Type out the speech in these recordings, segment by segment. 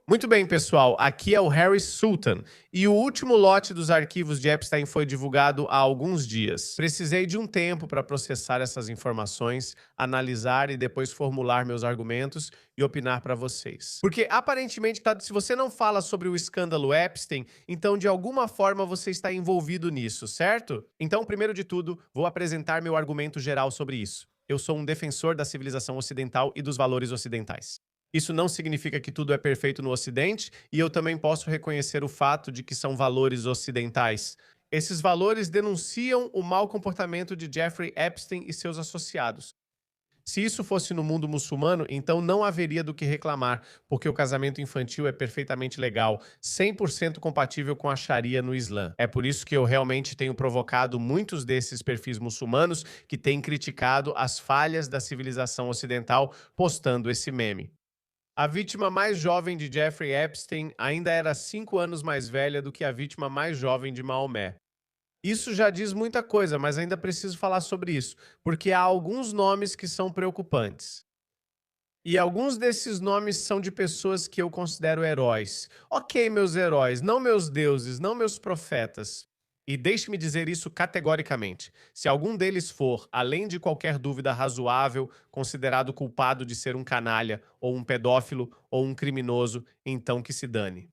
Muito bem, pessoal. Aqui é o Harry Sultan e o último lote dos arquivos de Epstein foi divulgado há alguns dias. Precisei de um tempo para processar essas informações, analisar e depois formular meus argumentos e opinar para vocês. Porque aparentemente, se você não fala sobre o escândalo Epstein, então de alguma forma você está envolvido nisso, certo? Então, primeiro de tudo, vou apresentar meu argumento geral sobre isso. Eu sou um defensor da civilização ocidental e dos valores ocidentais. Isso não significa que tudo é perfeito no Ocidente, e eu também posso reconhecer o fato de que são valores ocidentais. Esses valores denunciam o mau comportamento de Jeffrey Epstein e seus associados. Se isso fosse no mundo muçulmano, então não haveria do que reclamar, porque o casamento infantil é perfeitamente legal, 100% compatível com a Sharia no Islã. É por isso que eu realmente tenho provocado muitos desses perfis muçulmanos que têm criticado as falhas da civilização ocidental postando esse meme. A vítima mais jovem de Jeffrey Epstein ainda era 5 anos mais velha do que a vítima mais jovem de Maomé. Isso já diz muita coisa, mas ainda preciso falar sobre isso, porque há alguns nomes que são preocupantes. E alguns desses nomes são de pessoas que eu considero heróis. Ok, meus heróis, não meus deuses, não meus profetas. E deixe-me dizer isso categoricamente. Se algum deles for, além de qualquer dúvida razoável, considerado culpado de ser um canalha, ou um pedófilo, ou um criminoso, então que se dane.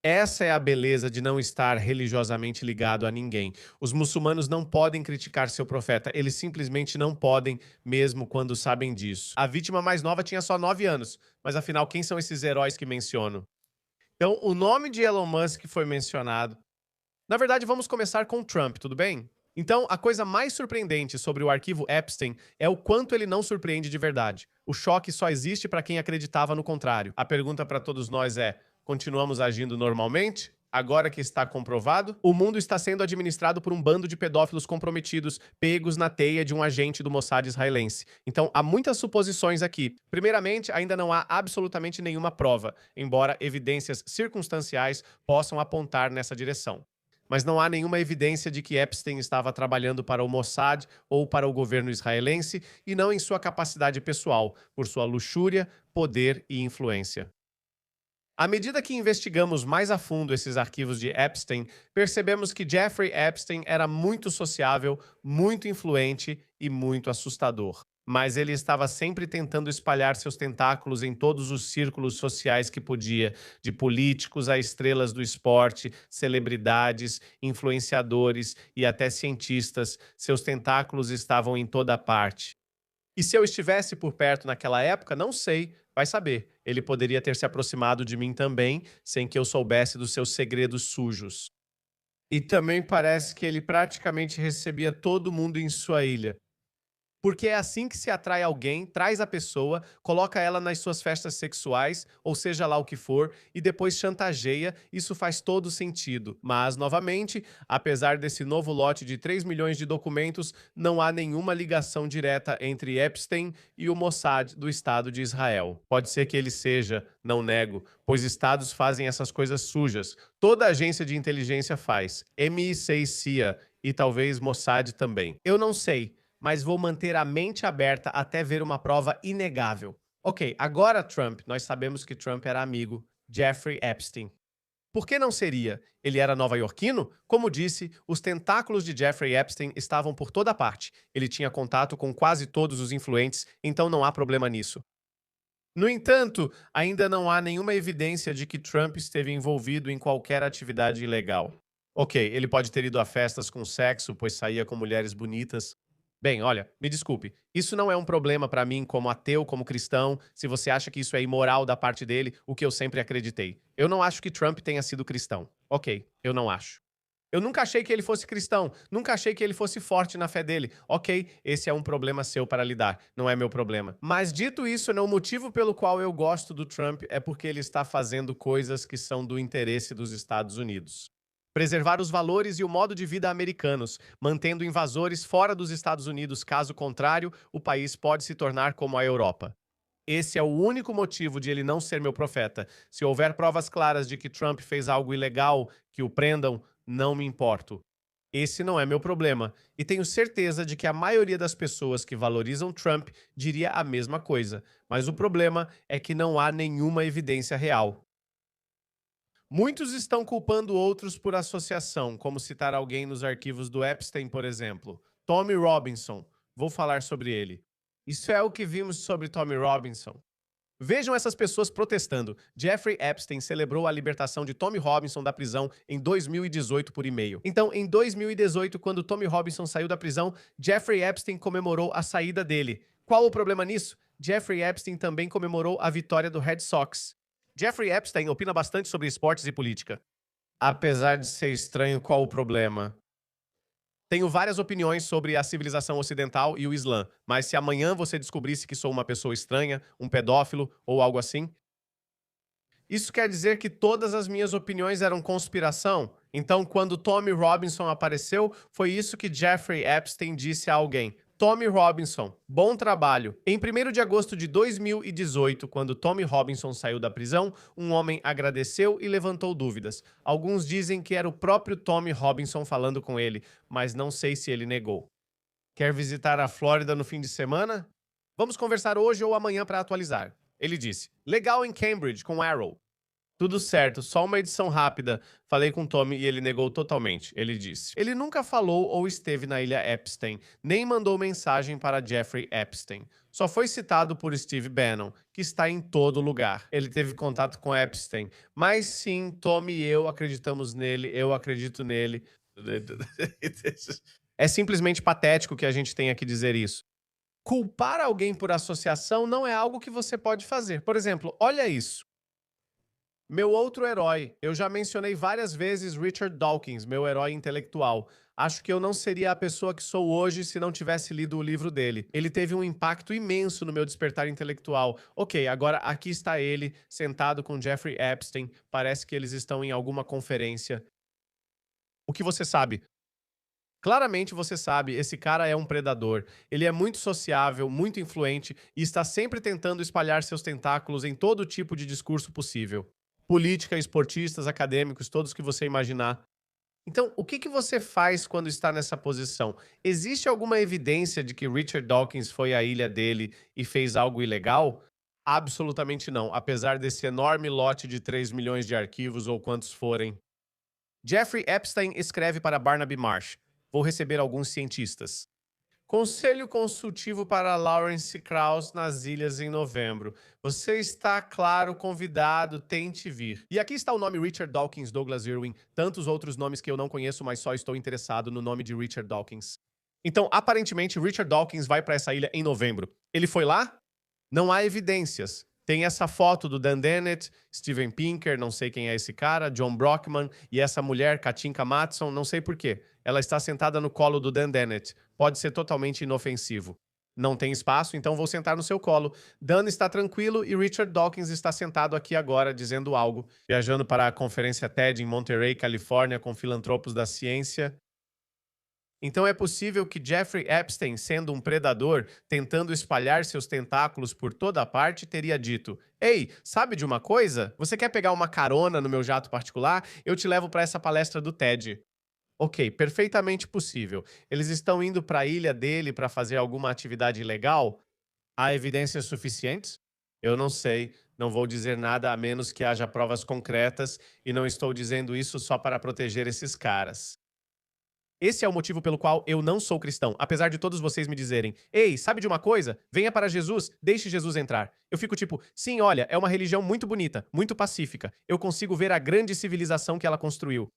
Essa é a beleza de não estar religiosamente ligado a ninguém. Os muçulmanos não podem criticar seu profeta, eles simplesmente não podem, mesmo quando sabem disso. A vítima mais nova tinha só 9 anos, mas afinal, quem são esses heróis que menciono? Então, o nome de Elon Musk foi mencionado. Na verdade, vamos começar com Trump, tudo bem? Então, a coisa mais surpreendente sobre o arquivo Epstein é o quanto ele não surpreende de verdade. O choque só existe para quem acreditava no contrário. A pergunta para todos nós é: continuamos agindo normalmente? Agora que está comprovado, o mundo está sendo administrado por um bando de pedófilos comprometidos, pegos na teia de um agente do Mossad israelense. Então, há muitas suposições aqui. Primeiramente, ainda não há absolutamente nenhuma prova, embora evidências circunstanciais possam apontar nessa direção. Mas não há nenhuma evidência de que Epstein estava trabalhando para o Mossad ou para o governo israelense e não em sua capacidade pessoal, por sua luxúria, poder e influência. À medida que investigamos mais a fundo esses arquivos de Epstein, percebemos que Jeffrey Epstein era muito sociável, muito influente e muito assustador. Mas ele estava sempre tentando espalhar seus tentáculos em todos os círculos sociais que podia, de políticos a estrelas do esporte, celebridades, influenciadores e até cientistas. Seus tentáculos estavam em toda parte. E se eu estivesse por perto naquela época, não sei, vai saber. Ele poderia ter se aproximado de mim também, sem que eu soubesse dos seus segredos sujos. E também parece que ele praticamente recebia todo mundo em sua ilha. Porque é assim que se atrai alguém, traz a pessoa, coloca ela nas suas festas sexuais, ou seja lá o que for, e depois chantageia, isso faz todo sentido. Mas, novamente, apesar desse novo lote de 3 milhões de documentos, não há nenhuma ligação direta entre Epstein e o Mossad do Estado de Israel. Pode ser que ele seja, não nego, pois estados fazem essas coisas sujas. Toda agência de inteligência faz. MI6 CIA e talvez Mossad também. Eu não sei, mas vou manter a mente aberta até ver uma prova inegável. Ok, agora Trump, nós sabemos que Trump era amigo Jeffrey Epstein. Por que não seria? Ele era nova-iorquino? Como disse, os tentáculos de Jeffrey Epstein estavam por toda parte. Ele tinha contato com quase todos os influentes, então não há problema nisso. No entanto, ainda não há nenhuma evidência de que Trump esteve envolvido em qualquer atividade ilegal. Ok, ele pode ter ido a festas com sexo, pois saía com mulheres bonitas. Bem, olha, me desculpe, isso não é um problema pra mim como ateu, como cristão, se você acha que isso é imoral da parte dele, o que eu sempre acreditei. Eu não acho que Trump tenha sido cristão. Ok, eu não acho. Eu nunca achei que ele fosse cristão, nunca achei que ele fosse forte na fé dele. Ok, esse é um problema seu para lidar, não é meu problema. Mas dito isso, o motivo pelo qual eu gosto do Trump é porque ele está fazendo coisas que são do interesse dos Estados Unidos. Preservar os valores e o modo de vida americanos, mantendo invasores fora dos Estados Unidos, caso contrário, o país pode se tornar como a Europa. Esse é o único motivo de ele não ser meu profeta. Se houver provas claras de que Trump fez algo ilegal, que o prendam, não me importo. Esse não é meu problema, e tenho certeza de que a maioria das pessoas que valorizam Trump diria a mesma coisa, mas o problema é que não há nenhuma evidência real. Muitos estão culpando outros por associação, como citar alguém nos arquivos do Epstein, por exemplo. Tommy Robinson. Vou falar sobre ele. Isso é o que vimos sobre Tommy Robinson. Vejam essas pessoas protestando. Jeffrey Epstein celebrou a libertação de Tommy Robinson da prisão em 2018 por e-mail. Então, em 2018, quando Tommy Robinson saiu da prisão, Jeffrey Epstein comemorou a saída dele. Qual o problema nisso? Jeffrey Epstein também comemorou a vitória do Red Sox. Jeffrey Epstein opina bastante sobre esportes e política. Apesar de ser estranho, qual o problema? Tenho várias opiniões sobre a civilização ocidental e o Islã, mas se amanhã você descobrisse que sou uma pessoa estranha, um pedófilo ou algo assim, isso quer dizer que todas as minhas opiniões eram conspiração? Então, quando Tommy Robinson apareceu, foi isso que Jeffrey Epstein disse a alguém. Tommy Robinson, bom trabalho. Em 1º de agosto de 2018, quando Tommy Robinson saiu da prisão, um homem agradeceu e levantou dúvidas. Alguns dizem que era o próprio Tommy Robinson falando com ele, mas não sei se ele negou. Quer visitar a Flórida no fim de semana? Vamos conversar hoje ou amanhã para atualizar. Ele disse, legal em Cambridge, com Arrow. Tudo certo, só uma edição rápida. Falei com Tommy e ele negou totalmente, ele disse. Ele nunca falou ou esteve na ilha Epstein, nem mandou mensagem para Jeffrey Epstein. Só foi citado por Steve Bannon, que está em todo lugar. Ele teve contato com Epstein. Mas sim, Tommy e eu acreditamos nele, eu acredito nele. É simplesmente patético que a gente tenha que dizer isso. Culpar alguém por associação não é algo que você pode fazer. Por exemplo, olha isso. Meu outro herói. Eu já mencionei várias vezes Richard Dawkins, meu herói intelectual. Acho que eu não seria a pessoa que sou hoje se não tivesse lido o livro dele. Ele teve um impacto imenso no meu despertar intelectual. Ok, agora aqui está ele, sentado com Jeffrey Epstein. Parece que eles estão em alguma conferência. O que você sabe? Claramente você sabe, esse cara é um predador. Ele é muito sociável, muito influente e está sempre tentando espalhar seus tentáculos em todo tipo de discurso possível. Política, esportistas, acadêmicos, todos que você imaginar. Então, o que você faz quando está nessa posição? Existe alguma evidência de que Richard Dawkins foi à ilha dele e fez algo ilegal? Absolutamente não, apesar desse enorme lote de 3 milhões de arquivos ou quantos forem. Jeffrey Epstein escreve para Barnaby Marsh. Vou receber alguns cientistas. Conselho consultivo para Lawrence Krauss nas ilhas em novembro. Você está, claro, convidado, tente vir. E aqui está o nome Richard Dawkins Douglas Irwin, tantos outros nomes que eu não conheço, mas só estou interessado no nome de Richard Dawkins. Então, aparentemente, Richard Dawkins vai para essa ilha em novembro. Ele foi lá? Não há evidências. Tem essa foto do Dan Dennett, Steven Pinker, não sei quem é esse cara, John Brockman, e essa mulher, Katinka Matson, não sei porquê. Ela está sentada no colo do Dan Dennett. Pode ser totalmente inofensivo. Não tem espaço, então vou sentar no seu colo. Dan está tranquilo e Richard Dawkins está sentado aqui agora, dizendo algo. Viajando para a conferência TED em Monterey, Califórnia, com filantropos da ciência. Então é possível que Jeffrey Epstein, sendo um predador, tentando espalhar seus tentáculos por toda a parte, teria dito: Ei, sabe de uma coisa? Você quer pegar uma carona no meu jato particular? Eu te levo para essa palestra do TED. Ok, perfeitamente possível. Eles estão indo para a ilha dele para fazer alguma atividade ilegal? Há evidências suficientes? Eu não sei. Não vou dizer nada a menos que haja provas concretas, e não estou dizendo isso só para proteger esses caras. Esse é o motivo pelo qual eu não sou cristão, apesar de todos vocês me dizerem: Ei, sabe de uma coisa? Venha para Jesus, deixe Jesus entrar. Eu fico tipo, sim, olha, é uma religião muito bonita, muito pacífica. Eu consigo ver a grande civilização que ela construiu.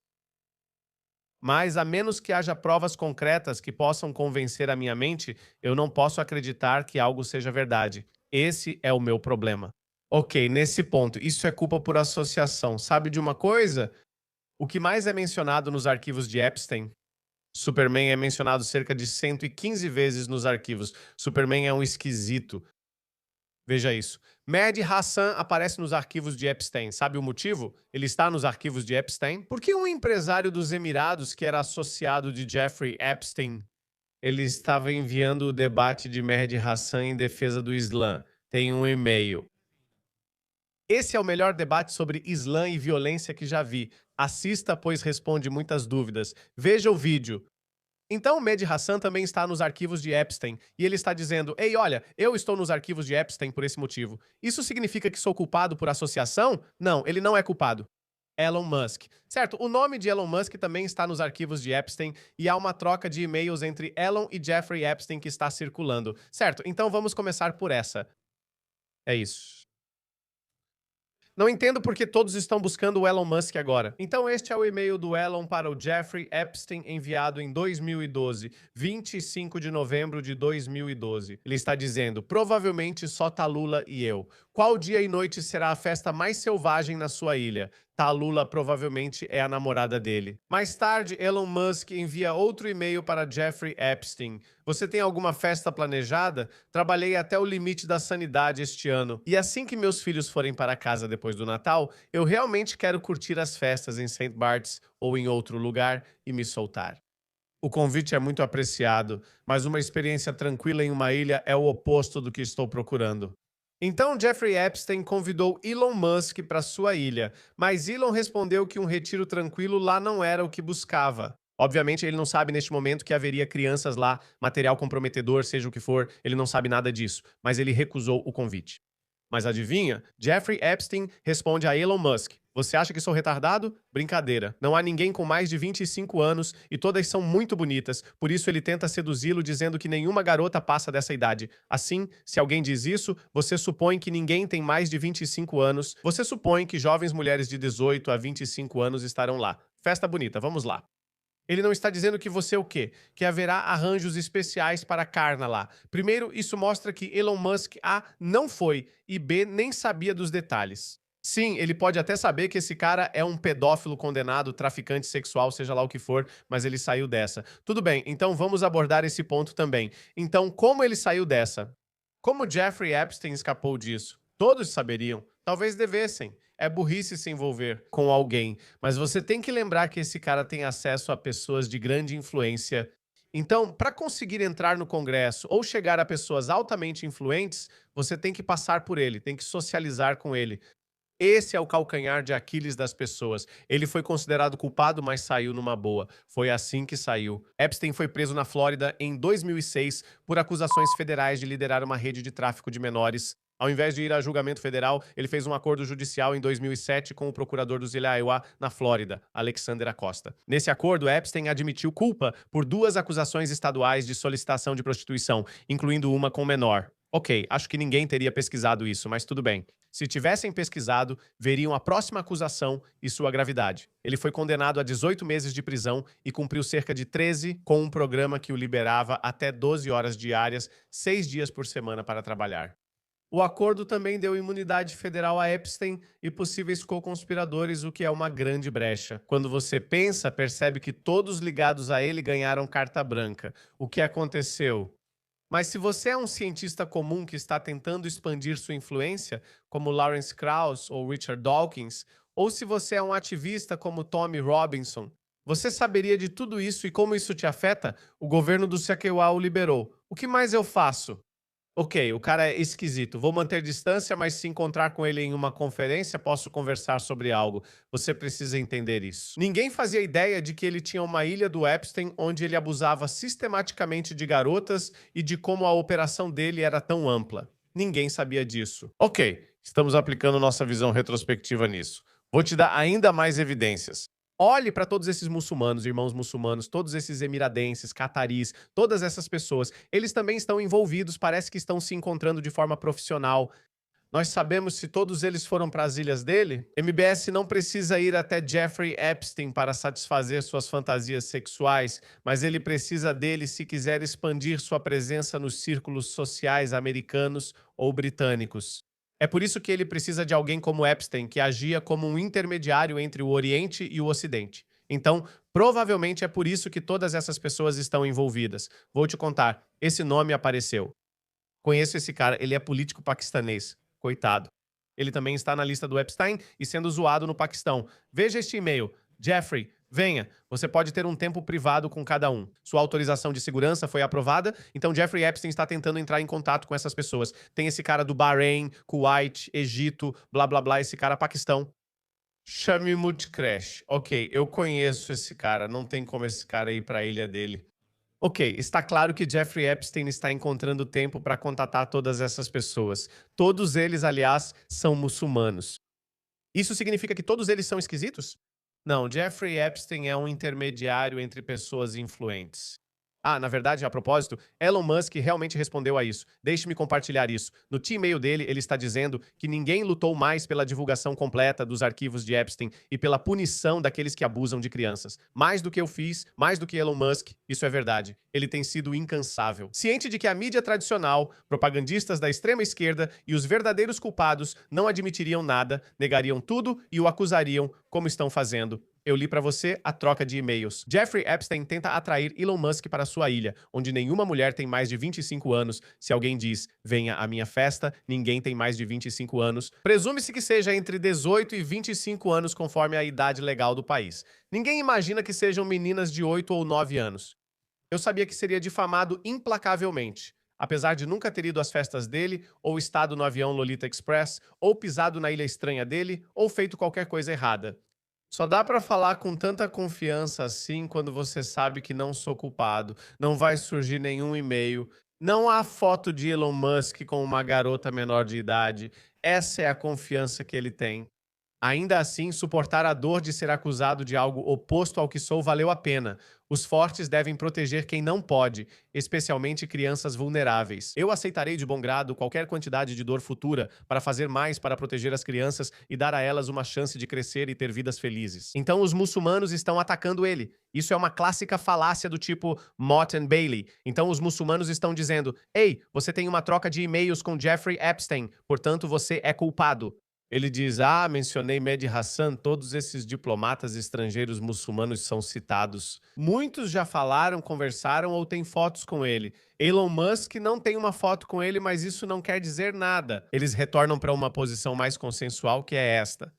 Mas, a menos que haja provas concretas que possam convencer a minha mente, eu não posso acreditar que algo seja verdade. Esse é o meu problema. Ok, nesse ponto, isso é culpa por associação. Sabe de uma coisa? O que mais é mencionado nos arquivos de Epstein? Superman é mencionado cerca de 115 vezes nos arquivos. Superman é um esquisito. Veja isso. Mehdi Hassan aparece nos arquivos de Epstein. Sabe o motivo? Ele está nos arquivos de Epstein? Porque um empresário dos Emirados, que era associado de Jeffrey Epstein, ele estava enviando o debate de Mehdi Hassan em defesa do Islã. Tem um e-mail. Esse é o melhor debate sobre Islã e violência que já vi. Assista, pois responde muitas dúvidas. Veja o vídeo. Então, o Mehdi Hassan também está nos arquivos de Epstein, e ele está dizendo: Ei, olha, eu estou nos arquivos de Epstein por esse motivo. Isso significa que sou culpado por associação? Não, ele não é culpado. Elon Musk. Certo, o nome de Elon Musk também está nos arquivos de Epstein e há uma troca de e-mails entre Elon e Jeffrey Epstein que está circulando. Certo, então vamos começar por essa. É isso. Não entendo por que todos estão buscando o Elon Musk agora. Então este é o e-mail do Elon para o Jeffrey Epstein enviado em 2012, 25 de novembro de 2012. Ele está dizendo, provavelmente só tá Lula e eu. Qual dia e noite será a festa mais selvagem na sua ilha? Tá Lula provavelmente é a namorada dele. Mais tarde, Elon Musk envia outro e-mail para Jeffrey Epstein. Você tem alguma festa planejada? Trabalhei até o limite da sanidade este ano. E assim que meus filhos forem para casa depois do Natal, eu realmente quero curtir as festas em St. Bart's ou em outro lugar e me soltar. O convite é muito apreciado, mas uma experiência tranquila em uma ilha é o oposto do que estou procurando. Então Jeffrey Epstein convidou Elon Musk para sua ilha, mas Elon respondeu que um retiro tranquilo lá não era o que buscava. Obviamente, ele não sabe neste momento que haveria crianças lá, material comprometedor, seja o que for, ele não sabe nada disso, mas ele recusou o convite. Mas adivinha? Jeffrey Epstein responde a Elon Musk. Você acha que sou retardado? Brincadeira. Não há ninguém com mais de 25 anos e todas são muito bonitas, por isso ele tenta seduzi-lo dizendo que nenhuma garota passa dessa idade. Assim, se alguém diz isso, você supõe que ninguém tem mais de 25 anos, você supõe que jovens mulheres de 18 a 25 anos estarão lá. Festa bonita, vamos lá. Ele não está dizendo que você o quê? Que haverá arranjos especiais para Karna lá. Primeiro, isso mostra que Elon Musk A não foi e B nem sabia dos detalhes. Sim, ele pode até saber que esse cara é um pedófilo condenado, traficante sexual, seja lá o que for, mas ele saiu dessa. Tudo bem, então vamos abordar esse ponto também. Então, como ele saiu dessa? Como Jeffrey Epstein escapou disso? Todos saberiam. Talvez devessem. É burrice se envolver com alguém, mas você tem que lembrar que esse cara tem acesso a pessoas de grande influência. Então, para conseguir entrar no Congresso ou chegar a pessoas altamente influentes, você tem que passar por ele, tem que socializar com ele. Esse é o calcanhar de Aquiles das pessoas. Ele foi considerado culpado, mas saiu numa boa. Foi assim que saiu. Epstein foi preso na Flórida em 2006 por acusações federais de liderar uma rede de tráfico de menores. Ao invés de ir a julgamento federal, ele fez um acordo judicial em 2007 com o procurador dos Ilha Aiwa, na Flórida, Alexander Acosta. Nesse acordo, Epstein admitiu culpa por duas acusações estaduais de solicitação de prostituição, incluindo uma com menor. Ok, acho que ninguém teria pesquisado isso, mas tudo bem. Se tivessem pesquisado, veriam a próxima acusação e sua gravidade. Ele foi condenado a 18 meses de prisão e cumpriu cerca de 13 com um programa que o liberava até 12 horas diárias, 6 dias por semana para trabalhar. O acordo também deu imunidade federal a Epstein e possíveis co-conspiradores, o que é uma grande brecha. Quando você pensa, percebe que todos ligados a ele ganharam carta branca. O que aconteceu? Mas se você é um cientista comum que está tentando expandir sua influência, como Lawrence Krauss ou Richard Dawkins, ou se você é um ativista como Tommy Robinson, você saberia de tudo isso e como isso te afeta? O governo do Saquewa o liberou. O que mais eu faço? Ok, o cara é esquisito. Vou manter distância, mas se encontrar com ele em uma conferência, posso conversar sobre algo. Você precisa entender isso. Ninguém fazia ideia de que ele tinha uma ilha do Epstein onde ele abusava sistematicamente de garotas e de como a operação dele era tão ampla. Ninguém sabia disso. Ok, estamos aplicando nossa visão retrospectiva nisso. Vou te dar ainda mais evidências. Olhe para todos esses muçulmanos, irmãos muçulmanos, todos esses emiradenses, cataris, todas essas pessoas. Eles também estão envolvidos, parece que estão se encontrando de forma profissional. Nós sabemos se todos eles foram para as ilhas dele? MBS não precisa ir até Jeffrey Epstein para satisfazer suas fantasias sexuais, mas ele precisa dele se quiser expandir sua presença nos círculos sociais americanos ou britânicos. É por isso que ele precisa de alguém como Epstein, que agia como um intermediário entre o Oriente e o Ocidente. Então, provavelmente é por isso que todas essas pessoas estão envolvidas. Vou te contar, esse nome apareceu. Conheço esse cara, ele é político paquistanês. Coitado. Ele também está na lista do Epstein e sendo zoado no Paquistão. Veja este e-mail. Jeffrey, venha. Você pode ter um tempo privado com cada um. Sua autorização de segurança foi aprovada, então Jeffrey Epstein está tentando entrar em contato com essas pessoas. Tem esse cara do Bahrein, Kuwait, Egito, blá blá blá, esse cara Paquistão. Shamimut Crash. Ok, eu conheço esse cara, não tem como esse cara ir para a ilha dele. Ok, está claro que Jeffrey Epstein está encontrando tempo para contatar todas essas pessoas. Todos eles, aliás, são muçulmanos. Isso significa que todos eles são esquisitos? Não, Jeffrey Epstein é um intermediário entre pessoas influentes. Ah, na verdade, a propósito, Elon Musk realmente respondeu a isso. Deixe-me compartilhar isso. No e-mail dele, ele está dizendo que ninguém lutou mais pela divulgação completa dos arquivos de Epstein e pela punição daqueles que abusam de crianças. Mais do que eu fiz, mais do que Elon Musk, isso é verdade. Ele tem sido incansável. Ciente de que a mídia tradicional, propagandistas da extrema esquerda e os verdadeiros culpados não admitiriam nada, negariam tudo e o acusariam, como estão fazendo. Eu li para você a troca de e-mails. Jeffrey Epstein tenta atrair Elon Musk para sua ilha, onde nenhuma mulher tem mais de 25 anos. Se alguém diz, venha à minha festa, ninguém tem mais de 25 anos. Presume-se que seja entre 18 e 25 anos, conforme a idade legal do país. Ninguém imagina que sejam meninas de 8 ou 9 anos. Eu sabia que seria difamado implacavelmente. Apesar de nunca ter ido às festas dele, ou estado no avião Lolita Express, ou pisado na ilha estranha dele, ou feito qualquer coisa errada. Só dá pra falar com tanta confiança assim quando você sabe que não sou culpado, não vai surgir nenhum e-mail, não há foto de Elon Musk com uma garota menor de idade. Essa é a confiança que ele tem. Ainda assim, suportar a dor de ser acusado de algo oposto ao que sou valeu a pena. Os fortes devem proteger quem não pode, especialmente crianças vulneráveis. Eu aceitarei de bom grado qualquer quantidade de dor futura para fazer mais para proteger as crianças e dar a elas uma chance de crescer e ter vidas felizes. Então os muçulmanos estão atacando ele. Isso é uma clássica falácia do tipo Mott and Bailey. Então os muçulmanos estão dizendo: "Ei, você tem uma troca de e-mails com Jeffrey Epstein, portanto você é culpado." Ele diz: Ah, mencionei Mehdi Hassan, todos esses diplomatas estrangeiros muçulmanos são citados. Muitos já falaram, conversaram ou têm fotos com ele. Elon Musk não tem uma foto com ele, mas isso não quer dizer nada. Eles retornam para uma posição mais consensual, que é esta.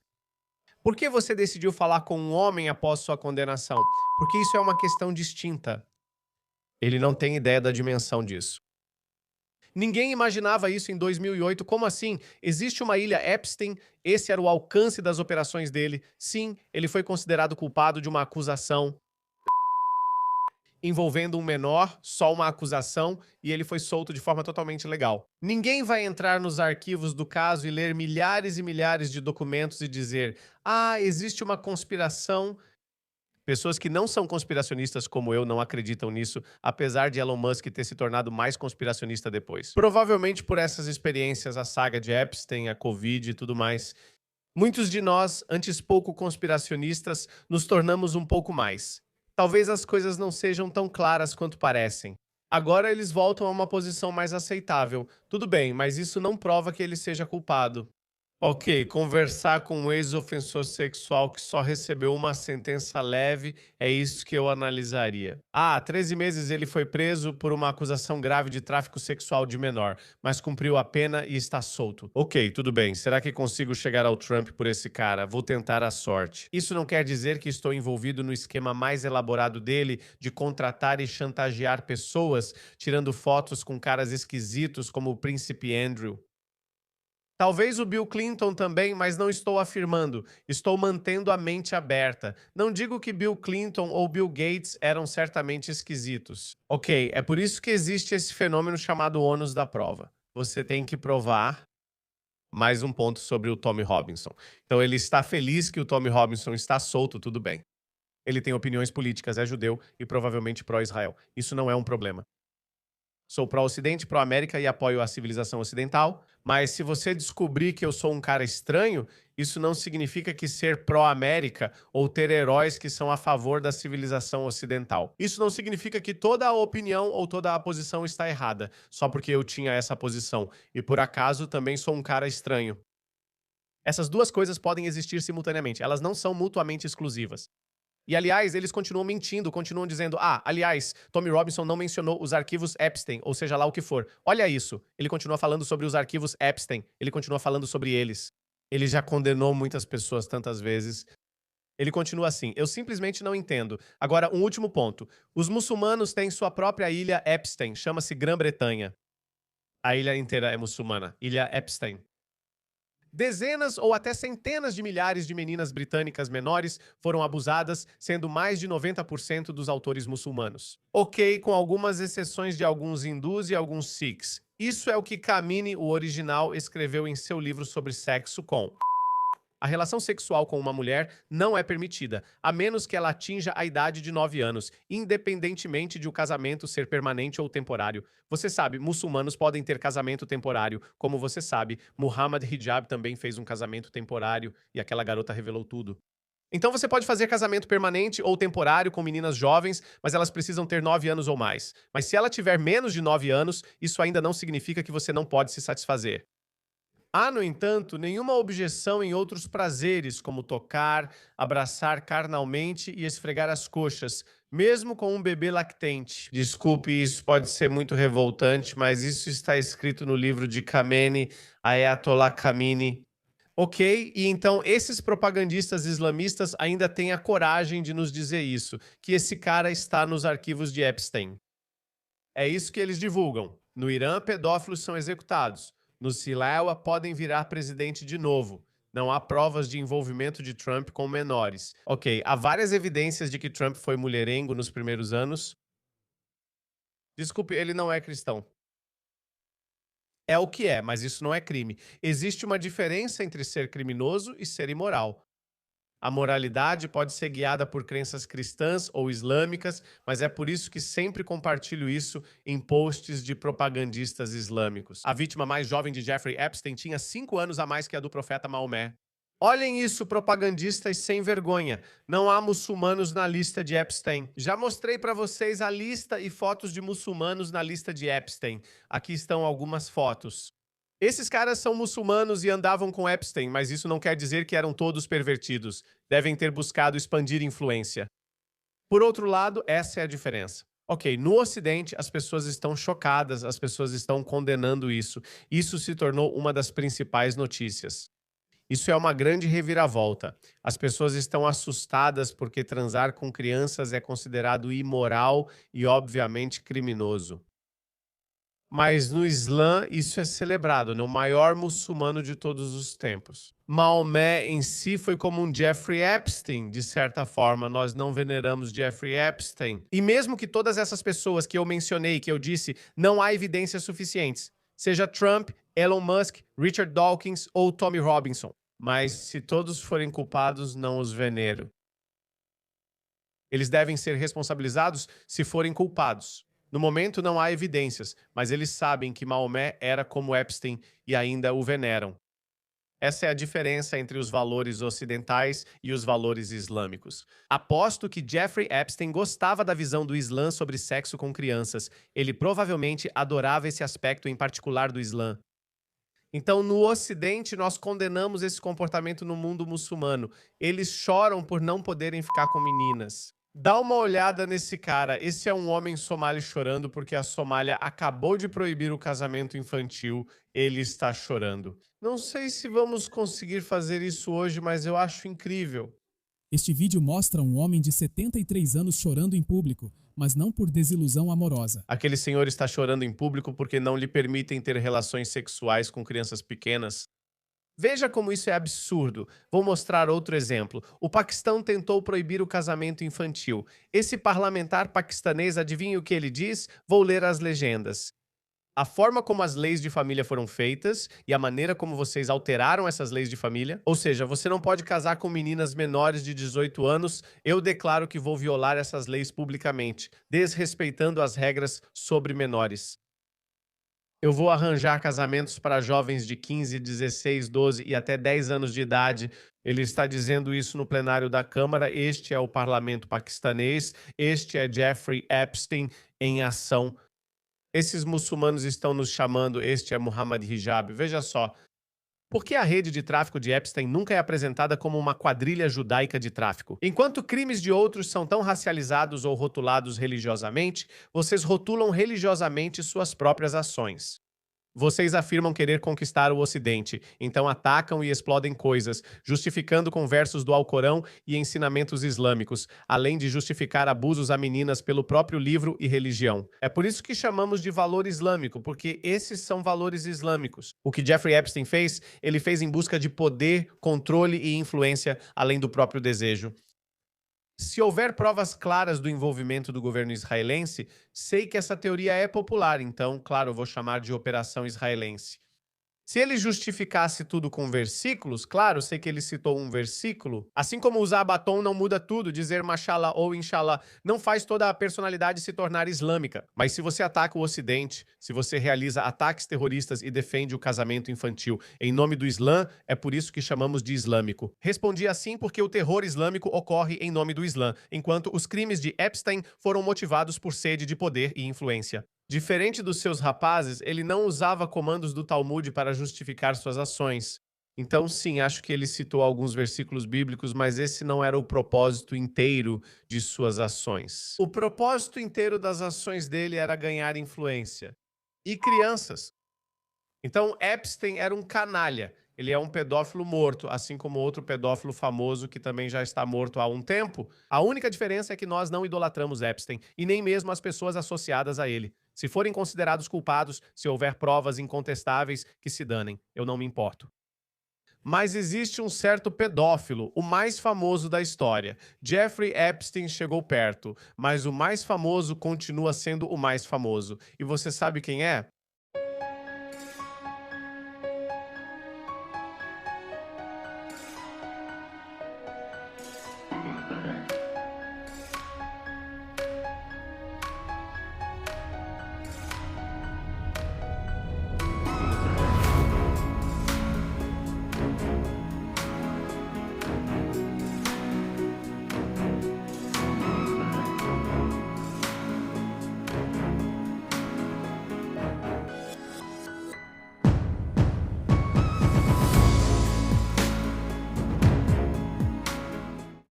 Por que você decidiu falar com um homem após sua condenação? Porque isso é uma questão distinta. Ele não tem ideia da dimensão disso. Ninguém imaginava isso em 2008. Como assim? Existe uma ilha Epstein, esse era o alcance das operações dele. Sim, ele foi considerado culpado de uma acusação envolvendo um menor, só uma acusação, e ele foi solto de forma totalmente legal. Ninguém vai entrar nos arquivos do caso e ler milhares e milhares de documentos e dizer: ah, existe uma conspiração. Pessoas que não são conspiracionistas como eu não acreditam nisso, apesar de Elon Musk ter se tornado mais conspiracionista depois. Provavelmente por essas experiências, a saga de Epstein, a Covid e tudo mais. Muitos de nós, antes pouco conspiracionistas, nos tornamos um pouco mais. Talvez as coisas não sejam tão claras quanto parecem. Agora eles voltam a uma posição mais aceitável. Tudo bem, mas isso não prova que ele seja culpado. Ok, conversar com um ex-ofensor sexual que só recebeu uma sentença leve, é isso que eu analisaria. Ah, 13 meses ele foi preso por uma acusação grave de tráfico sexual de menor, mas cumpriu a pena e está solto. Ok, tudo bem. Será que consigo chegar ao Trump por esse cara? Vou tentar a sorte. Isso não quer dizer que estou envolvido no esquema mais elaborado dele de contratar e chantagear pessoas, tirando fotos com caras esquisitos como o príncipe Andrew. Talvez o Bill Clinton também, mas não estou afirmando. Estou mantendo a mente aberta. Não digo que Bill Clinton ou Bill Gates eram certamente esquisitos. Ok, é por isso que existe esse fenômeno chamado ônus da prova. Você tem que provar mais um ponto sobre o Tommy Robinson. Então ele está feliz que o Tommy Robinson está solto, tudo bem. Ele tem opiniões políticas, é judeu e provavelmente pró-Israel. Isso não é um problema. Sou pró-Ocidente, pró-América e apoio a civilização ocidental, mas se você descobrir que eu sou um cara estranho, isso não significa que ser pró-América ou ter heróis que são a favor da civilização ocidental. Isso não significa que toda a opinião ou toda a posição está errada, só porque eu tinha essa posição, e por acaso também sou um cara estranho. Essas duas coisas podem existir simultaneamente, elas não são mutuamente exclusivas. E, aliás, eles continuam mentindo, continuam dizendo: ah, aliás, Tommy Robinson não mencionou os arquivos Epstein, ou seja lá o que for. Olha isso. Ele continua falando sobre os arquivos Epstein. Ele continua falando sobre eles. Ele já condenou muitas pessoas tantas vezes. Ele continua assim: eu simplesmente não entendo. Agora, um último ponto. Os muçulmanos têm sua própria ilha Epstein, chama-se Grã-Bretanha. A ilha inteira é muçulmana. Ilha Epstein. Dezenas ou até centenas de milhares de meninas britânicas menores foram abusadas, sendo mais de 90% dos autores muçulmanos. Ok, com algumas exceções de alguns hindus e alguns sikhs. Isso é o que Kamini, o original, escreveu em seu livro sobre sexo com A relação sexual com uma mulher não é permitida, a menos que ela atinja a idade de 9 anos, independentemente de o casamento ser permanente ou temporário. Você sabe, muçulmanos podem ter casamento temporário. Como você sabe, Muhammad Hijab também fez um casamento temporário e aquela garota revelou tudo. Então você pode fazer casamento permanente ou temporário com meninas jovens, mas elas precisam ter 9 anos ou mais. Mas se ela tiver menos de 9 anos, isso ainda não significa que você não pode se satisfazer. Há, no entanto, nenhuma objeção em outros prazeres, como tocar, abraçar carnalmente e esfregar as coxas, mesmo com um bebê lactente. Desculpe, isso pode ser muito revoltante, mas isso está escrito no livro de Khamenei, Ayatollah Khamenei. Ok, e então esses propagandistas islamistas ainda têm a coragem de nos dizer isso, que esse cara está nos arquivos de Epstein. É isso que eles divulgam. No Irã, pedófilos são executados. No Silawa, podem virar presidente de novo. Não há provas de envolvimento de Trump com menores. Ok, há várias evidências de que Trump foi mulherengo nos primeiros anos. Desculpe, ele não é cristão. É o que é, mas isso não é crime. Existe uma diferença entre ser criminoso e ser imoral. A moralidade pode ser guiada por crenças cristãs ou islâmicas, mas é por isso que sempre compartilho isso em posts de propagandistas islâmicos. A vítima mais jovem de Jeffrey Epstein tinha 5 anos a mais que a do profeta Maomé. Olhem isso, propagandistas sem vergonha. Não há muçulmanos na lista de Epstein. Já mostrei para vocês a lista e fotos de muçulmanos na lista de Epstein. Aqui estão algumas fotos. Esses caras são muçulmanos e andavam com Epstein, mas isso não quer dizer que eram todos pervertidos. Devem ter buscado expandir influência. Por outro lado, essa é a diferença. Ok, no Ocidente, as pessoas estão chocadas, as pessoas estão condenando isso. Isso se tornou uma das principais notícias. Isso é uma grande reviravolta. As pessoas estão assustadas porque transar com crianças é considerado imoral e, obviamente, criminoso. Mas no Islã isso é celebrado, né? O maior muçulmano de todos os tempos. Maomé em si foi como um Jeffrey Epstein, de certa forma. Nós não veneramos Jeffrey Epstein. E mesmo que todas essas pessoas que eu mencionei, que eu disse, não há evidências suficientes. Seja Trump, Elon Musk, Richard Dawkins ou Tommy Robinson. Mas se todos forem culpados, não os venero. Eles devem ser responsabilizados se forem culpados. No momento não há evidências, mas eles sabem que Maomé era como Epstein e ainda o veneram. Essa é a diferença entre os valores ocidentais e os valores islâmicos. Aposto que Jeffrey Epstein gostava da visão do Islã sobre sexo com crianças. Ele provavelmente adorava esse aspecto em particular do Islã. Então, no Ocidente, nós condenamos esse comportamento no mundo muçulmano. Eles choram por não poderem ficar com meninas. Dá uma olhada nesse cara. Esse é um homem somali chorando porque a Somália acabou de proibir o casamento infantil. Ele está chorando. Não sei se vamos conseguir fazer isso hoje, mas eu acho incrível. Este vídeo mostra um homem de 73 anos chorando em público, mas não por desilusão amorosa. Aquele senhor está chorando em público porque não lhe permitem ter relações sexuais com crianças pequenas. Veja como isso é absurdo. Vou mostrar outro exemplo. O Paquistão tentou proibir o casamento infantil. Esse parlamentar paquistanês, adivinha o que ele diz? Vou ler as legendas. A forma como as leis de família foram feitas e a maneira como vocês alteraram essas leis de família, ou seja, você não pode casar com meninas menores de 18 anos, eu declaro que vou violar essas leis publicamente, desrespeitando as regras sobre menores. Eu vou arranjar casamentos para jovens de 15, 16, 12 e até 10 anos de idade. Ele está dizendo isso no plenário da Câmara. Este é o parlamento paquistanês. Este é Jeffrey Epstein em ação. Esses muçulmanos estão nos chamando. Este é Muhammad Hijab. Veja só. Por que a rede de tráfico de Epstein nunca é apresentada como uma quadrilha judaica de tráfico? Enquanto crimes de outros são tão racializados ou rotulados religiosamente, vocês rotulam religiosamente suas próprias ações. Vocês afirmam querer conquistar o Ocidente, então atacam e explodem coisas, justificando com versos do Alcorão e ensinamentos islâmicos, além de justificar abusos a meninas pelo próprio livro e religião. É por isso que chamamos de valor islâmico, porque esses são valores islâmicos. O que Jeffrey Epstein fez, ele fez em busca de poder, controle e influência, além do próprio desejo. Se houver provas claras do envolvimento do governo israelense, sei que essa teoria é popular, então, claro, eu vou chamar de Operação Israelense. Se ele justificasse tudo com versículos, claro, sei que ele citou um versículo. Assim como usar batom não muda tudo, dizer mashallah ou inshallah não faz toda a personalidade se tornar islâmica. Mas se você ataca o Ocidente, se você realiza ataques terroristas e defende o casamento infantil em nome do Islã, é por isso que chamamos de islâmico. Respondi assim porque o terror islâmico ocorre em nome do Islã, enquanto os crimes de Epstein foram motivados por sede de poder e influência. Diferente dos seus rapazes, ele não usava comandos do Talmud para justificar suas ações. Então, sim, acho que ele citou alguns versículos bíblicos, mas esse não era o propósito inteiro de suas ações. O propósito inteiro das ações dele era ganhar influência. E crianças. Então, Epstein era um canalha. Ele é um pedófilo morto, assim como outro pedófilo famoso que também já está morto há um tempo. A única diferença é que nós não idolatramos Epstein, e nem mesmo as pessoas associadas a ele. Se forem considerados culpados, se houver provas incontestáveis, que se danem. Eu não me importo. Mas existe um certo pedófilo, o mais famoso da história. Jeffrey Epstein chegou perto, mas o mais famoso continua sendo o mais famoso. E você sabe quem é?